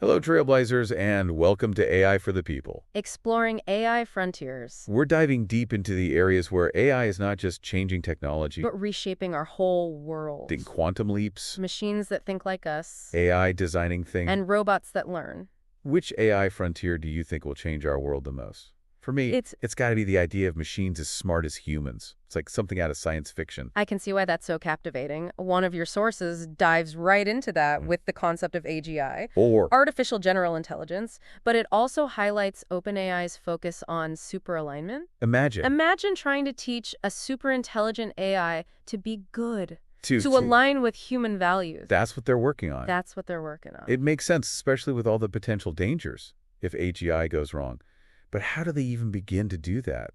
Hello, Trailblazers, and welcome to AI for the People. Exploring AI frontiers, We're diving deep into the areas where AI is not just changing technology, but reshaping our whole world. in quantum leaps, Machines that think like us, AI designing things. and robots that learn. Which AI frontier do you think will change our world the most? For me, It's it's got to be the idea of machines as smart as humans. It's like something out of science fiction. I can see why that's so captivating. One of your sources dives right into that with the concept of AGI, Or, artificial general intelligence, but it also highlights OpenAI's focus on superalignment. imagine, Imagine trying to teach a superintelligent AI to be good, to align with human values. that's what they're working on. That's what they're working on. It makes sense, especially with all the potential dangers if AGI goes wrong. But how do they even begin to do that?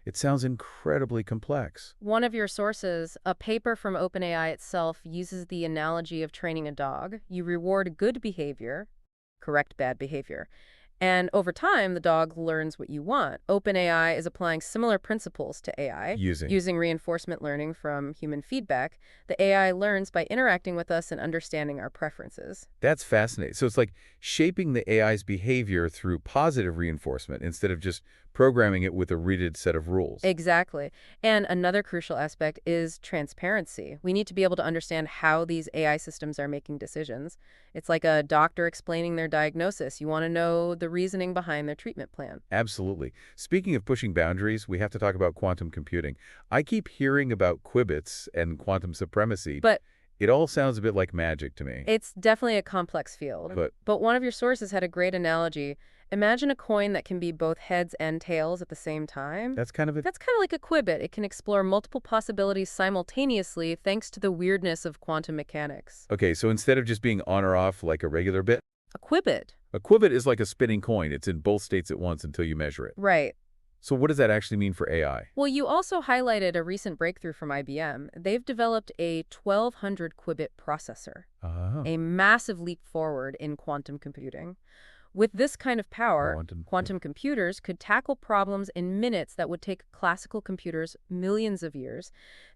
It sounds incredibly complex. One of your sources, a paper from OpenAI itself, uses the analogy of training a dog. You reward good behavior, correct bad behavior, and over time, the dog learns what you want. OpenAI is applying similar principles to AI. Using. Using reinforcement learning from human feedback, the AI learns by interacting with us and understanding our preferences. That's fascinating. So it's like shaping the AI's behavior through positive reinforcement instead of just programming it with a rigid set of rules. Exactly. And another crucial aspect is transparency. We need to be able to understand how these AI systems are making decisions. It's like a doctor explaining their diagnosis. You want to know the reasoning behind their treatment plan. Absolutely. Speaking of pushing boundaries, we have to talk about quantum computing. I keep hearing about qubits and quantum supremacy. But It all sounds a bit like magic to me. it's definitely a complex field. But One of your sources had a great analogy. Imagine a coin that can be both heads and tails at the same time. that's kind of it. That's kind of like a qubit. It can explore multiple possibilities simultaneously thanks to the weirdness of quantum mechanics. Okay, so instead of just being on or off like a regular bit, A qubit. a qubit is like a spinning coin. It's in both states at once until you measure it. Right. So what does that actually mean for AI? Well, you also highlighted a recent breakthrough from IBM. They've developed a 1200 qubit processor, Oh. a massive leap forward in quantum computing. With this kind of power, quantum computers could tackle problems in minutes that would take classical computers millions of years.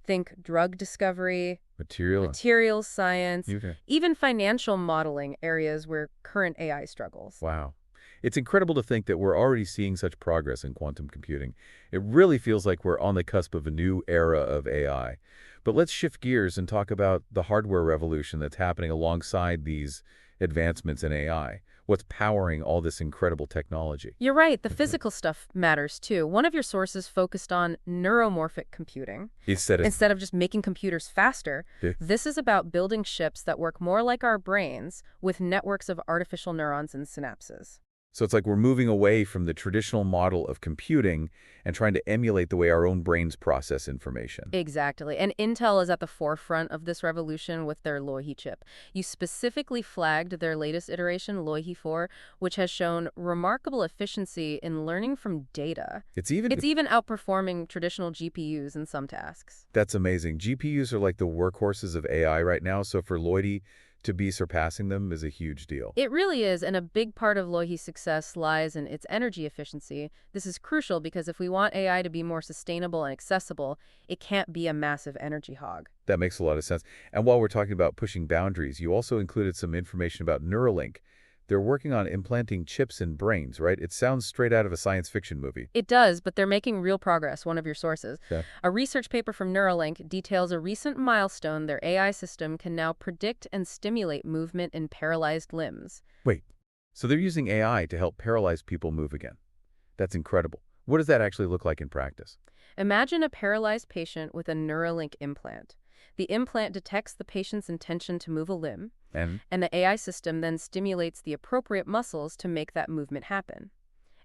Think drug discovery, materials science, Okay. even financial modeling, areas where current AI struggles. Wow. It's incredible to think that we're already seeing such progress in quantum computing. It really feels like we're on the cusp of a new era of AI. But let's shift gears and talk about the hardware revolution that's happening alongside these advancements in AI. What's powering all this incredible technology? You're right, the physical stuff matters too. One of your sources focused on neuromorphic computing. Instead of just making computers faster, Yeah. this is about building chips that work more like our brains with networks of artificial neurons and synapses. So it's like we're moving away from the traditional model of computing and trying to emulate the way our own brains process information. Exactly. And Intel is at the forefront of this revolution with their Loihi chip. You specifically flagged their latest iteration, Loihi 4, which has shown remarkable efficiency in learning from data. It's even outperforming traditional GPUs in some tasks. That's amazing. GPUs are like the workhorses of AI right now, so for Loihi to be surpassing them is a huge deal. It really is, and a big part of Loihi's success lies in its energy efficiency. This is crucial because if we want AI to be more sustainable and accessible, it can't be a massive energy hog. That makes a lot of sense. And while we're talking about pushing boundaries, you also included some information about Neuralink. They're working on implanting chips in brains, right? It sounds straight out of a science fiction movie. It does, but they're making real progress, one of your sources. Yeah. A research paper from Neuralink details a recent milestone. Their AI system can now predict and stimulate movement in paralyzed limbs. Wait, so they're using AI to help paralyzed people move again. That's incredible. What does that actually look like in practice? Imagine a paralyzed patient with a Neuralink implant. The implant detects the patient's intention to move a limb, and the AI system then stimulates the appropriate muscles to make that movement happen.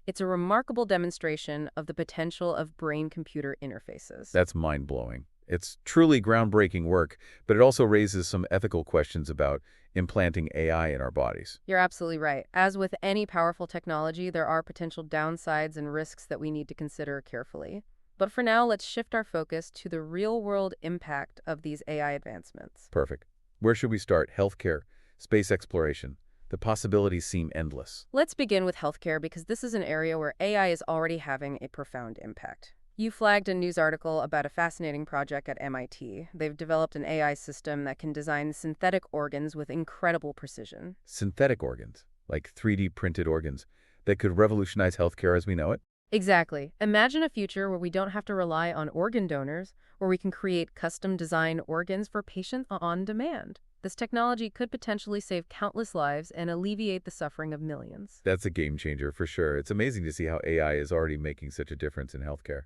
It's a remarkable demonstration of the potential of brain-computer interfaces. That's mind-blowing. It's truly groundbreaking work, but it also raises some ethical questions about implanting AI in our bodies. You're absolutely right. As with any powerful technology, there are potential downsides and risks that we need to consider carefully. But for now, let's shift our focus to the real-world impact of these AI advancements. Perfect. Where should we start? Healthcare, space exploration. The possibilities seem endless. Let's begin with healthcare because this is an area where AI is already having a profound impact. You flagged a news article about a fascinating project at MIT. They've developed an AI system that can design synthetic organs with incredible precision. Synthetic organs. like 3D printed organs, that could revolutionize healthcare as we know it? Exactly. Imagine a future where we don't have to rely on organ donors, where we can create custom-designed organs for patients on demand. This technology could potentially save countless lives and alleviate the suffering of millions. That's a game changer for sure. It's amazing to see how AI is already making such a difference in healthcare.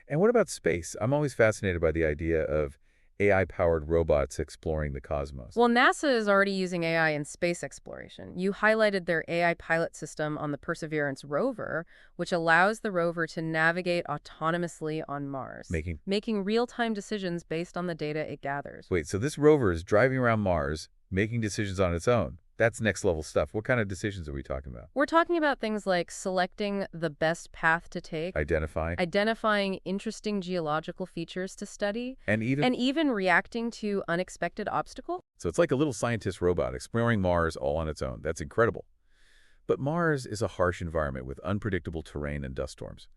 And what about space? I'm always fascinated by the idea of AI-powered robots exploring the cosmos. Well, NASA is already using AI in space exploration. You highlighted their AI pilot system on the Perseverance rover, which allows the rover to navigate autonomously on Mars, making real-time decisions based on the data it gathers. Wait, so this rover is driving around Mars, making decisions on its own. That's next level stuff. What kind of decisions are we talking about? We're talking about things like selecting the best path to take, identifying interesting geological features to study, and even reacting to unexpected obstacles. So it's like a little scientist robot exploring Mars all on its own. That's incredible. But Mars is a harsh environment with unpredictable terrain and dust storms.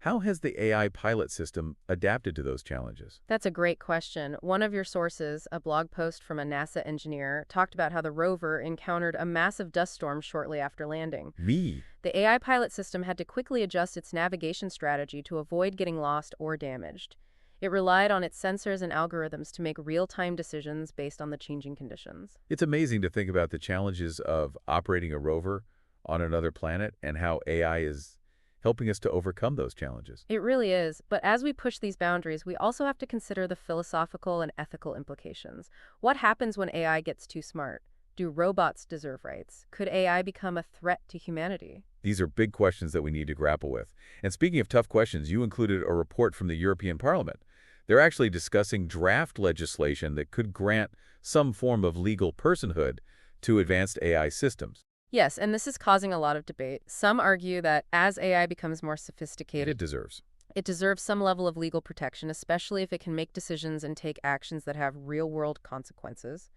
How has the AI pilot system adapted to those challenges? That's a great question. One of your sources, a blog post from a NASA engineer, talked about how the rover encountered a massive dust storm shortly after landing. The AI pilot system had to quickly adjust its navigation strategy to avoid getting lost or damaged. It relied on its sensors and algorithms to make real-time decisions based on the changing conditions. It's amazing to think about the challenges of operating a rover on another planet and how AI is helping us to overcome those challenges. It really is, but as we push these boundaries, we also have to consider the philosophical and ethical implications. What happens when AI gets too smart? Do robots deserve rights? Could AI become a threat to humanity? These are big questions that we need to grapple with. And speaking of tough questions, you included a report from the European Parliament. They're actually discussing draft legislation that could grant some form of legal personhood to advanced AI systems. Yes, and this is causing a lot of debate. Some argue that as AI becomes more sophisticated, it deserves some level of legal protection, especially if it can make decisions and take actions that have real-world consequences.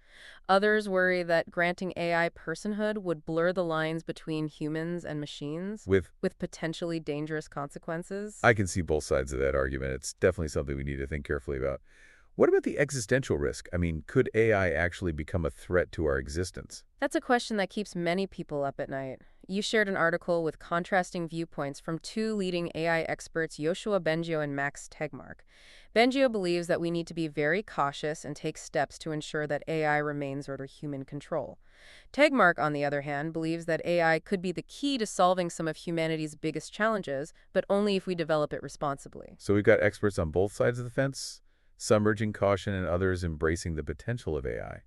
Others worry that granting AI personhood would blur the lines between humans and machines, with potentially dangerous consequences. I can see both sides of that argument. It's definitely something we need to think carefully about. What about the existential risk? I mean, could AI actually become a threat to our existence? That's a question that keeps many people up at night. You shared an article with contrasting viewpoints from two leading AI experts, Bengio and Max Tegmark. Bengio believes that we need to be very cautious and take steps to ensure that AI remains under human control. Tegmark, on the other hand, believes that AI could be the key to solving some of humanity's biggest challenges, but only if we develop it responsibly. So we've got experts on both sides of the fence? Some urging caution and others embracing the potential of AI.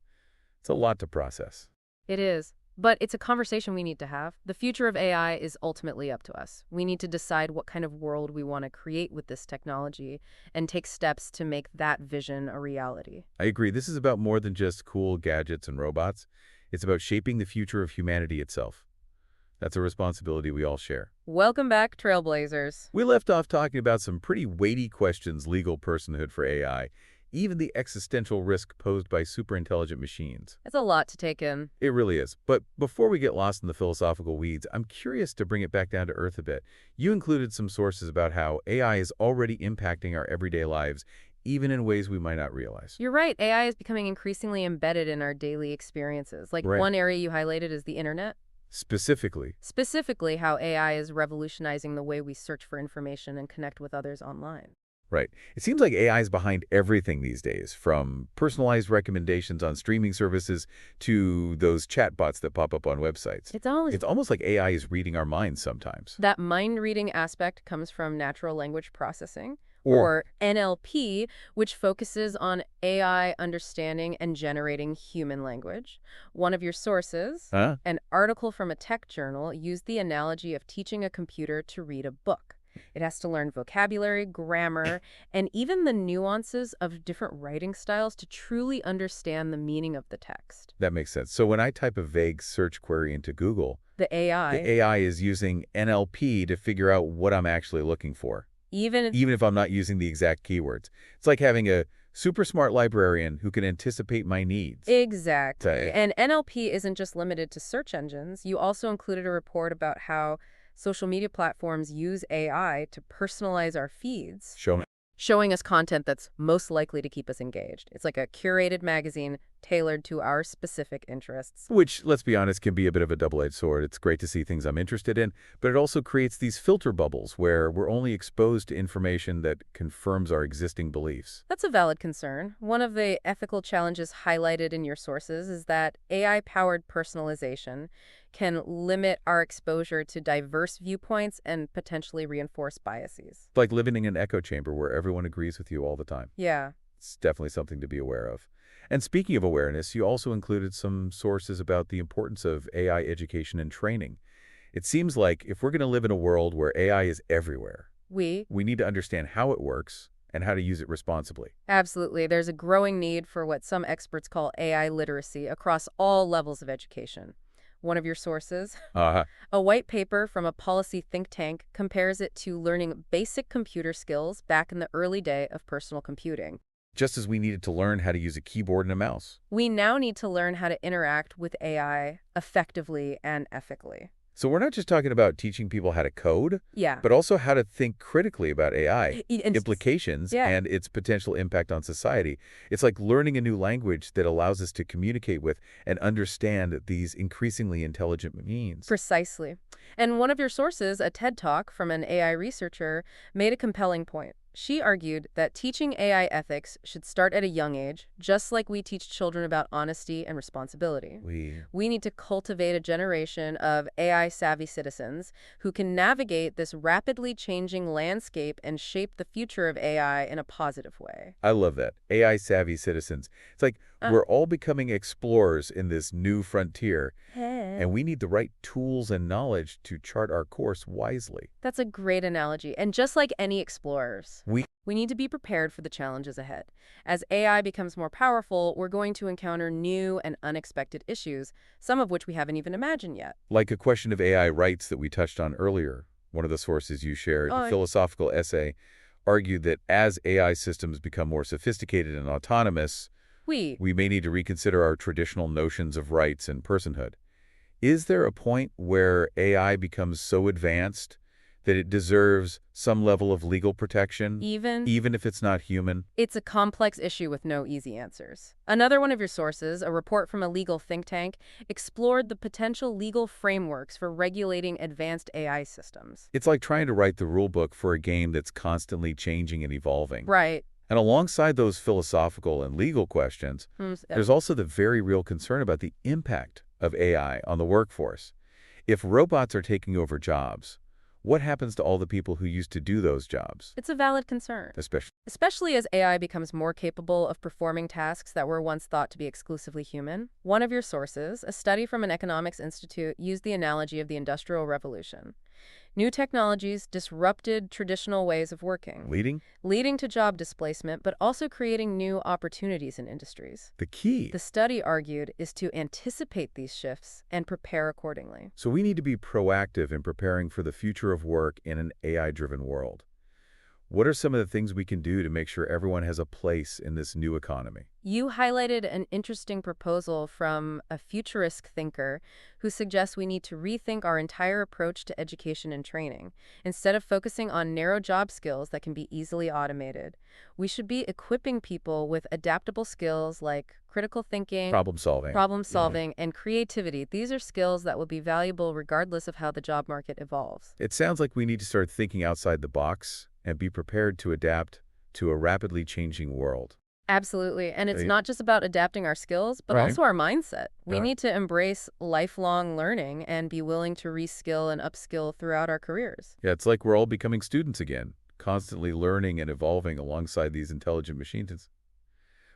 It's a lot to process. It is, but it's a conversation we need to have. The future of AI is ultimately up to us. We need to decide what kind of world we want to create with this technology and take steps to make that vision a reality. I agree. This is about more than just cool gadgets and robots. It's about shaping the future of humanity itself. That's a responsibility we all share. Welcome back, Trailblazers. We left off talking about some pretty weighty questions, legal personhood for AI, even the existential risk posed by superintelligent machines. It's a lot to take in. It really is. But before we get lost in the philosophical weeds, I'm curious to bring it back down to earth a bit. You included some sources about how AI is already impacting our everyday lives, even in ways we might not realize. You're right. AI is becoming increasingly embedded in our daily experiences. One area you highlighted is the internet. Specifically how AI is revolutionizing the way we search for information and connect with others online. Right. It seems like AI is behind everything these days, from personalized recommendations on streaming services to those chatbots that pop up on websites. It's almost like AI is reading our minds sometimes. That mind-reading aspect comes from natural language processing, or NLP, which focuses on AI understanding and generating human language. One of your sources, an article from a tech journal, used the analogy of teaching a computer to read a book. It has to learn vocabulary, grammar, and even the nuances of different writing styles to truly understand the meaning of the text. That makes sense. So when I type a vague search query into Google, the AI is using NLP to figure out what I'm actually looking for. Even if I'm not using the exact keywords. It's like having a super smart librarian who can anticipate my needs. Exactly. And NLP isn't just limited to search engines. You also included a report about how social media platforms use AI to personalize our feeds, showing us content that's most likely to keep us engaged. It's like a curated magazine tailored to our specific interests. Which, let's be honest, can be a bit of a double-edged sword. It's great to see things I'm interested in, but it also creates these filter bubbles where we're only exposed to information that confirms our existing beliefs. That's a valid concern. One of the ethical challenges highlighted in your sources is that AI-powered personalization can limit our exposure to diverse viewpoints and potentially reinforce biases. Like living in an echo chamber where everyone agrees with you all the time. Yeah. It's definitely something to be aware of. And speaking of awareness, you also included some sources about the importance of AI education and training. It seems like if we're going to live in a world where AI is everywhere, we need to understand how it works and how to use it responsibly. Absolutely. There's a growing need for what some experts call AI literacy across all levels of education. One of your sources, a white paper from a policy think tank, compares it to learning basic computer skills back in the early day of personal computing. Just as we needed to learn how to use a keyboard and a mouse. We now need to learn how to interact with AI effectively and ethically. So we're not just talking about teaching people how to code, Yeah. but also how to think critically about AI, implications, and its potential impact on society. It's like learning a new language that allows us to communicate with and understand these increasingly intelligent machines. Precisely. And one of your sources, a TED Talk from an AI researcher, made a compelling point. She argued that teaching AI ethics should start at a young age, just like we teach children about honesty and responsibility. We need to cultivate a generation of AI-savvy citizens who can navigate this rapidly changing landscape and shape the future of AI in a positive way. I love that. AI-savvy citizens. It's like we're all becoming explorers in this new frontier, and we need the right tools and knowledge to chart our course wisely. That's a great analogy. And just like any explorers, we need to be prepared for the challenges ahead. As AI becomes more powerful, we're going to encounter new and unexpected issues, some of which we haven't even imagined yet. Like a question of AI rights that we touched on earlier. One of the sources you shared, a philosophical essay, argued that as AI systems become more sophisticated and autonomous, we may need to reconsider our traditional notions of rights and personhood. Is there a point where AI becomes so advanced that it deserves some level of legal protection, even if it's not human? It's a complex issue with no easy answers. Another one of your sources, a report from a legal think tank, explored the potential legal frameworks for regulating advanced AI systems. It's like trying to write the rule book for a game that's constantly changing and evolving. Right. And alongside those philosophical and legal questions, there's also the very real concern about the impact of AI on the workforce. If robots are taking over jobs, what happens to all the people who used to do those jobs? It's a valid concern. Especially as AI becomes more capable of performing tasks that were once thought to be exclusively human. One of your sources, a study from an economics institute, used the analogy of the Industrial Revolution. New technologies disrupted traditional ways of working, leading to job displacement, but also creating new opportunities in industries. The key, the study argued, is to anticipate these shifts and prepare accordingly. So we need to be proactive in preparing for the future of work in an AI-driven world. What are some of the things we can do to make sure everyone has a place in this new economy? You highlighted an interesting proposal from a futurist thinker who suggests we need to rethink our entire approach to education and training. Instead of focusing on narrow job skills that can be easily automated, we should be equipping people with adaptable skills like critical thinking, problem solving, and creativity. These are skills that will be valuable regardless of how the job market evolves. It sounds like we need to start thinking outside the box and be prepared to adapt to a rapidly changing world. Absolutely. And it's not just about adapting our skills, but also our mindset. We need to embrace lifelong learning and be willing to reskill and upskill throughout our careers. Yeah, it's like we're all becoming students again, constantly learning and evolving alongside these intelligent machines.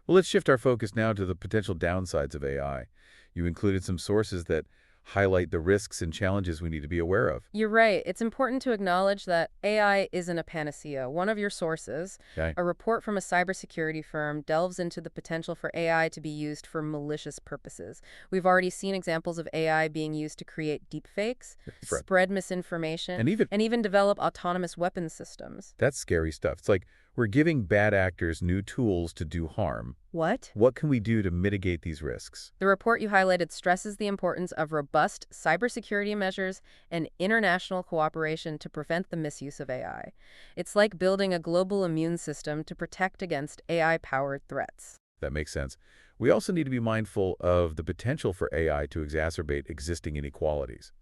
Well, let's shift our focus now to the potential downsides of AI. You included some sources that highlight the risks and challenges we need to be aware of. You're right. It's important to acknowledge that AI isn't a panacea. One of your sources, a report from a cybersecurity firm, delves into the potential for AI to be used for malicious purposes. We've already seen examples of AI being used to create deepfakes, spread misinformation, and even develop autonomous weapons systems. That's scary stuff. It's like we're giving bad actors new tools to do harm. What can we do to mitigate these risks? The report you highlighted stresses the importance of robust cybersecurity measures and international cooperation to prevent the misuse of AI. It's like building a global immune system to protect against AI-powered threats. That makes sense. We also need to be mindful of the potential for AI to exacerbate existing inequalities.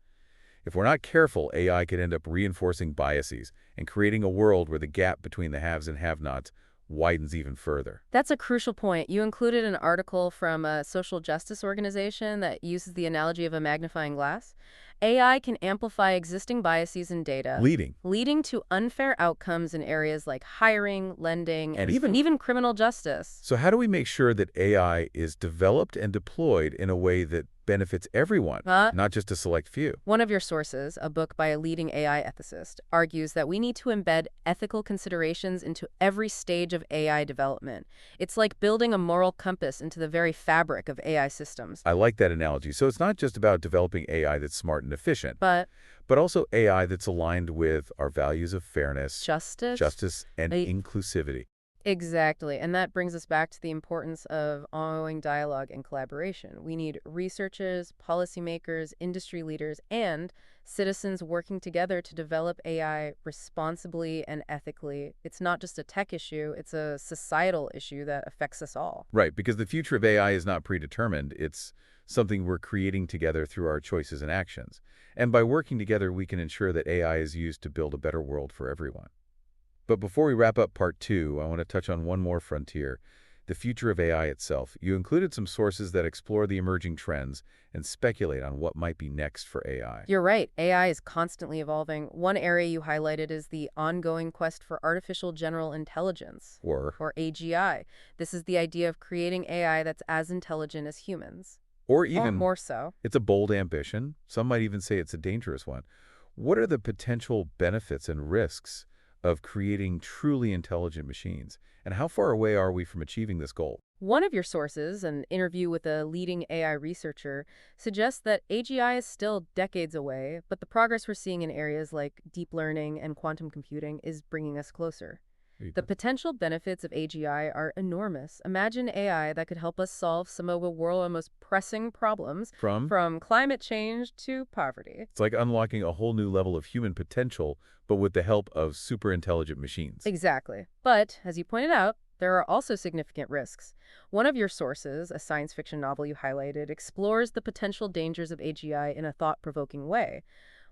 If we're not careful, AI could end up reinforcing biases and creating a world where the gap between the haves and have-nots widens even further. That's a crucial point. You included an article from a social justice organization that uses the analogy of a magnifying glass. AI can amplify existing biases in data, Leading. leading to unfair outcomes in areas like hiring, lending, And and even criminal justice. So how do we make sure that AI is developed and deployed in a way that benefits everyone, not just a select few? One of your sources, a book by a leading AI ethicist, argues that we need to embed ethical considerations into every stage of AI development. It's like building a moral compass into the very fabric of AI systems. I like that analogy. So it's not just about developing AI that's smart and efficient, But also AI that's aligned with our values of fairness, justice, and inclusivity. exactly. And that brings us back to the importance of ongoing dialogue and collaboration. We need researchers, policymakers, industry leaders, and citizens working together to develop AI responsibly and ethically. It's not just a tech issue, it's a societal issue that affects us all. Right, because the future of AI is not predetermined. It's something we're creating together through our choices and actions. And by working together, we can ensure that AI is used to build a better world for everyone. But before we wrap up part 2, I want to touch on one more frontier, the future of AI itself. You included some sources that explore the emerging trends and speculate on what might be next for AI. You're right. AI is constantly evolving. One area you highlighted is the ongoing quest for artificial general intelligence, or AGI. This is the idea of creating AI that's as intelligent as humans. Or even more so. It's a bold ambition. Some might even say it's a dangerous one. What are the potential benefits and risks of creating truly intelligent machines? And how far away are we from achieving this goal? One of your sources, an interview with a leading AI researcher, suggests that AGI is still decades away, but the progress we're seeing in areas like deep learning and quantum computing is bringing us closer. The potential benefits of AGI are enormous. Imagine AI that could help us solve some of the world's most pressing problems, from climate change to poverty. It's like unlocking a whole new level of human potential, but with the help of super intelligent machines. Exactly. But, as you pointed out, there are also significant risks. One of your sources, a science fiction novel you highlighted, explores the potential dangers of AGI in a thought-provoking way.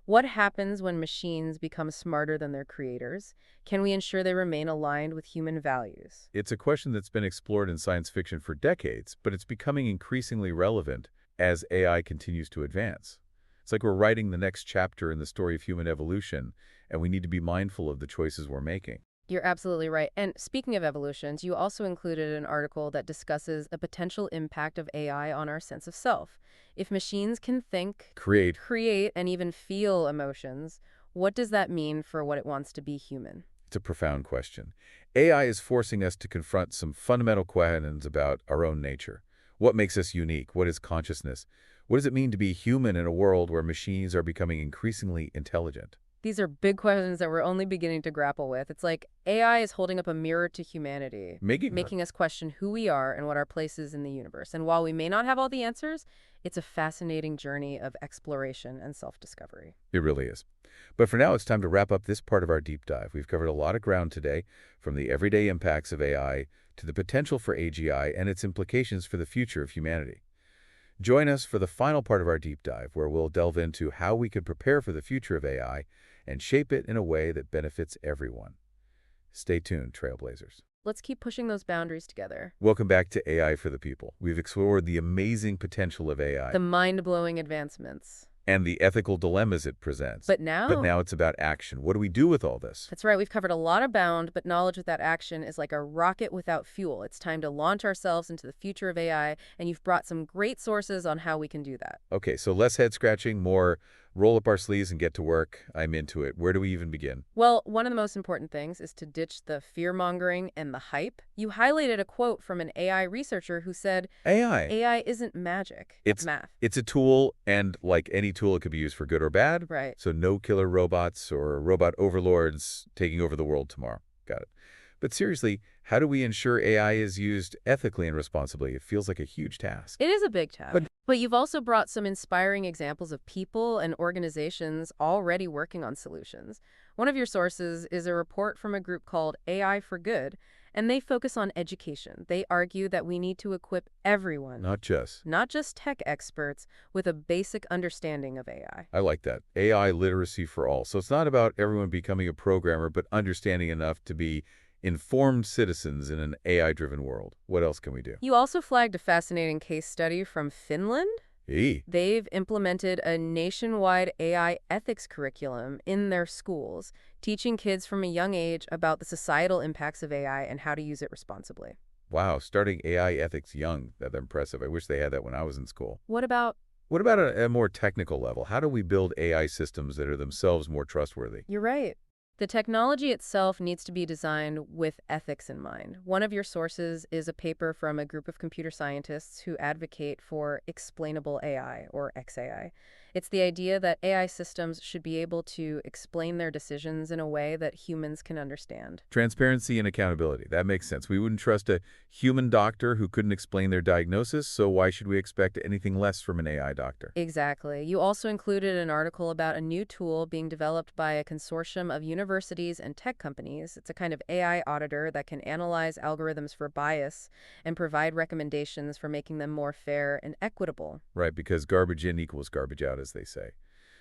What happens when machines become smarter than their creators? Can we ensure they remain aligned with human values? It's a question that's been explored in science fiction for decades, but it's becoming increasingly relevant as AI continues to advance. It's like we're writing the next chapter in the story of human evolution, and we need to be mindful of the choices we're making. You're absolutely right. And speaking of evolutions, you also included an article that discusses a potential impact of AI on our sense of self. If machines can think, create, and even feel emotions, what does that mean for what it wants to be human? It's a profound question. AI is forcing us to confront some fundamental questions about our own nature. What makes us unique? What is consciousness? What does it mean to be human in a world where machines are becoming increasingly intelligent? These are big questions that we're only beginning to grapple with. It's like AI is holding up a mirror to humanity, making us question who we are and what our place is in the universe. And while we may not have all the answers, it's a fascinating journey of exploration and self-discovery. It really is. But for now, it's time to wrap up this part of our deep dive. We've covered a lot of ground today, from the everyday impacts of AI to the potential for AGI and its implications for the future of humanity. Join us for the final part of our deep dive, where we'll delve into how we can prepare for the future of AI and shape it in a way that benefits everyone. Stay tuned, Trailblazers. Let's keep pushing those boundaries together. Welcome back to AI for the People. We've explored the amazing potential of AI. The mind-blowing advancements. And the ethical dilemmas it presents. But now it's about action. What do we do with all this? That's right. We've covered a lot of ground, but knowledge without action is like a rocket without fuel. It's time to launch ourselves into the future of AI, and you've brought some great sources on how we can do that. Okay, so less head-scratching, more roll up our sleeves and get to work. I'm into it. Where do we even begin? Well, one of the most important things is to ditch the fear-mongering and the hype. You highlighted a quote from an AI researcher who said, AI isn't magic, it's math. It's a tool, and like any tool, it could be used for good or bad. Right. So no killer robots or robot overlords taking over the world tomorrow. Got it. But seriously, how do we ensure AI is used ethically and responsibly? It feels like a huge task. It is a big task. But you've also brought some inspiring examples of people and organizations already working on solutions. One of your sources is a report from a group called AI for Good, And they focus on education. They argue that we need to equip everyone, not just tech experts, with a basic understanding of AI. I like that. AI literacy for all. So it's not about everyone becoming a programmer, but understanding enough to be informed citizens in an AI-driven world. What else can we do? You also flagged a fascinating case study from Finland. Hey. They've implemented a nationwide AI ethics curriculum in their schools, teaching kids from a young age about the societal impacts of AI and how to use it responsibly. Wow, starting AI ethics young. That's impressive. I wish they had that when I was in school. What about a more technical level? How do we build AI systems that are themselves more trustworthy? You're right. The technology itself needs to be designed with ethics in mind. One of your sources is a paper from a group of computer scientists who advocate for explainable AI, or XAI. It's the idea that AI systems should be able to explain their decisions in a way that humans can understand. Transparency and accountability. That makes sense. We wouldn't trust a human doctor who couldn't explain their diagnosis, so why should we expect anything less from an AI doctor? Exactly. You also included an article about a new tool being developed by a consortium of universities and tech companies. It's a kind of AI auditor that can analyze algorithms for bias and provide recommendations for making them more fair and equitable. Right, because garbage in equals garbage out, as they say.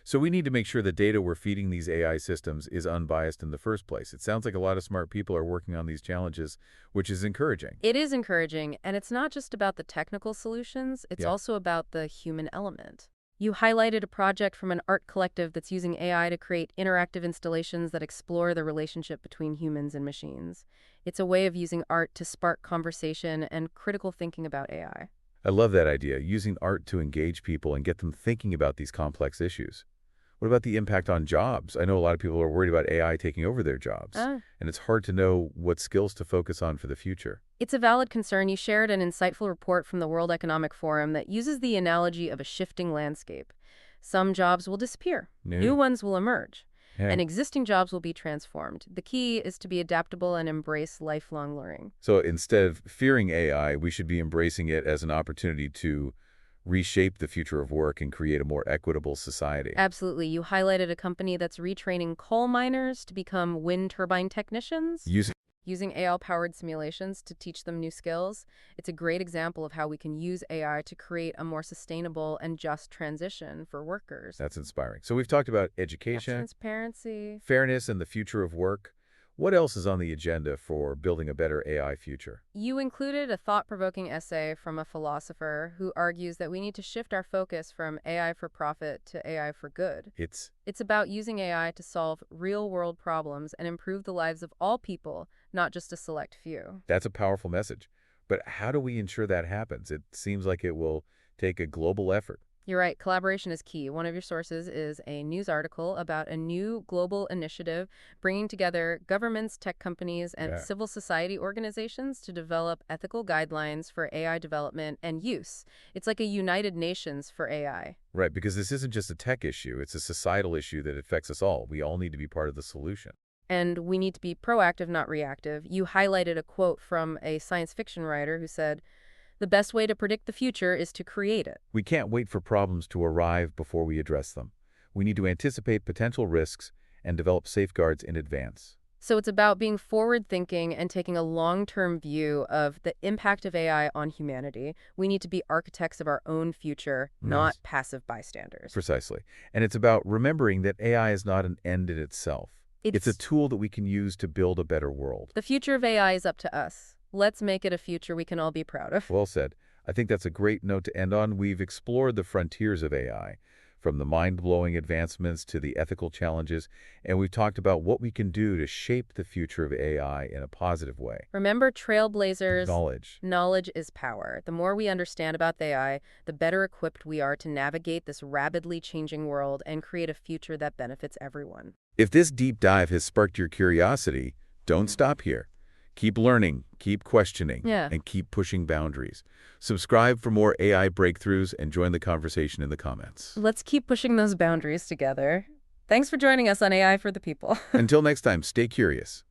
So we need to make sure the data we're feeding these AI systems is unbiased in the first place. It sounds like a lot of smart people are working on these challenges, which is encouraging. It is encouraging, and it's not just about the technical solutions, it's also about the human element. You highlighted a project from an art collective that's using AI to create interactive installations that explore the relationship between humans and machines. It's a way of using art to spark conversation and critical thinking about AI. I love that idea, using art to engage people and get them thinking about these complex issues. What about the impact on jobs? I know a lot of people are worried about AI taking over their jobs, and it's hard to know what skills to focus on for the future. It's a valid concern. You shared an insightful report from the World Economic Forum that uses the analogy of a shifting landscape. Some jobs will disappear. New ones will emerge. And existing jobs will be transformed. The key is to be adaptable and embrace lifelong learning. So instead of fearing AI, we should be embracing it as an opportunity to reshape the future of work and create a more equitable society. Absolutely. You highlighted a company that's retraining coal miners to become wind turbine technicians. Using AI-powered simulations to teach them new skills. It's a great example of how we can use AI to create a more sustainable and just transition for workers. That's inspiring. So we've talked about education, transparency, fairness, and the future of work. What else is on the agenda for building a better AI future? You included a thought-provoking essay from a philosopher who argues that we need to shift our focus from AI for profit to AI for good. It's about using AI to solve real-world problems and improve the lives of all people, not just a select few. That's a powerful message. But how do we ensure that happens? It seems like it will take a global effort. You're right. Collaboration is key. One of your sources is a news article about a new global initiative bringing together governments, tech companies, and civil society organizations to develop ethical guidelines for AI development and use. It's like a United Nations for AI. Right, because this isn't just a tech issue. It's a societal issue that affects us all. We all need to be part of the solution. And we need to be proactive, not reactive. You highlighted a quote from a science fiction writer who said, "The best way to predict the future is to create it." We can't wait for problems to arrive before we address them. We need to anticipate potential risks and develop safeguards in advance. So it's about being forward-thinking and taking a long-term view of the impact of AI on humanity. We need to be architects of our own future, not passive bystanders. Precisely. And it's about remembering that AI is not an end in itself. It's a tool that we can use to build a better world. The future of AI is up to us. Let's make it a future we can all be proud of. Well said. I think that's a great note to end on. We've explored the frontiers of AI, from the mind-blowing advancements to the ethical challenges, and we've talked about what we can do to shape the future of AI in a positive way. Remember, trailblazers, Knowledge. Knowledge is power. The more we understand about AI, the better equipped we are to navigate this rapidly changing world and create a future that benefits everyone. If this deep dive has sparked your curiosity, don't stop here. Keep learning, keep questioning, and keep pushing boundaries. Subscribe for more AI breakthroughs and join the conversation in the comments. Let's keep pushing those boundaries together. Thanks for joining us on AI for the People. Until next time, stay curious.